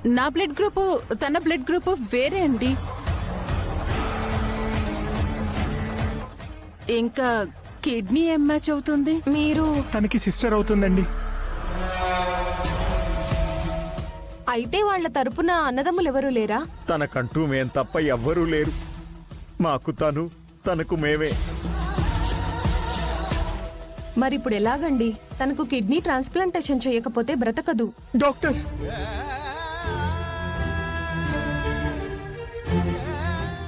నా blood group తన blood group వేరే అండి. ఇంకా కిడ్నీ ఏం మ్యాచ్ అవుతుంది? మీరు తనకి సిస్టర్ అవుతుందండి. అయితే వాళ్ళ తరపున అన్నదమ్ములు ఎవరూ లేరా? తనకంటూ మేం తప్ప ఎవ్వరూ లేరు. మాకు తను, తనకు మేమే. మరిప్పుడు ఎలాగండి? తనకు కిడ్నీ ట్రాన్స్ప్లాంటేషన్ చేయకపోతే బ్రతకదు. డాక్టర్,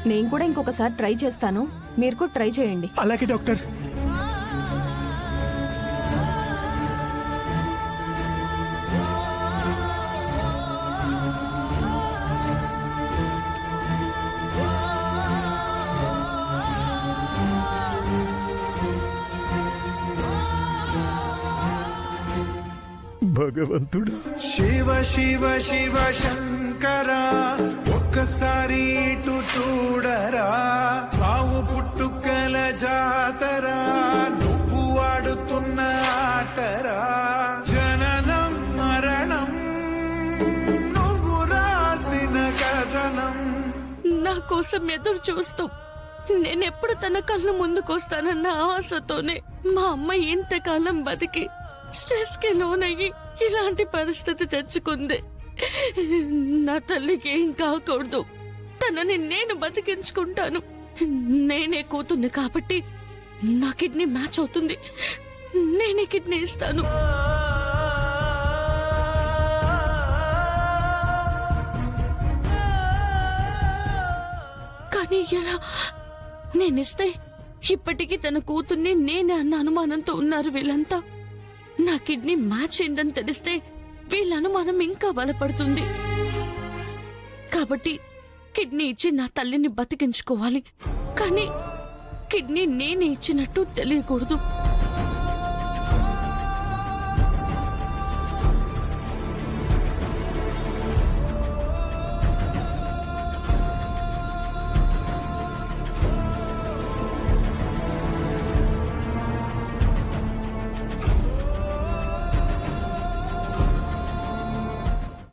నేను కూడా ఇంకొకసారి ట్రై చేస్తాను, మీరు కూడా ట్రై చేయండి. అలాగే డాక్టర్. భగవంతుడా, శివ శివ శివ శంకర, ఒక్కసారి ఇటు చూడరా, సావు పుట్టుకల జాతరా, నువ్వు ఆడుతున్న ఆటరా, జననం మరణం నువ్వు రాసిన కథనం. నా కోసం ఎదురు చూస్తూ నేనెప్పుడు తన కళ్ళ ముందుకొస్తానన్న ఆశతోనే మా అమ్మ ఇంతకాలం బతికి స్ట్రెస్ కి లోనయ్యి ఇలాంటి పరిస్థితి తెచ్చుకుంది. నా తల్లికి ఏం కాకూడదు, తనని నేను బతికించుకుంటాను. నేనే కూతుర్ని కాబట్టి నా కిడ్నీ మ్యాచ్ అవుతుంది, నేనే కిడ్నీ ఇస్తాను. కానీ ఎలా? నేనిస్తే ఇప్పటికీ తన కూతుర్ని నేనే అన్న అనుమానంతో ఉన్నారు వీళ్ళంతా. నా కిడ్నీ మ్యాచ్ అయిందని తెలిస్తే వీళ్ళ అనుమానం ఇంకా బలపడుతుంది. కాబట్టి కిడ్నీ ఇచ్చి నా తల్లిని బతికించుకోవాలి, కానీ కిడ్నీ నేనే ఇచ్చినట్టు తెలియకూడదు.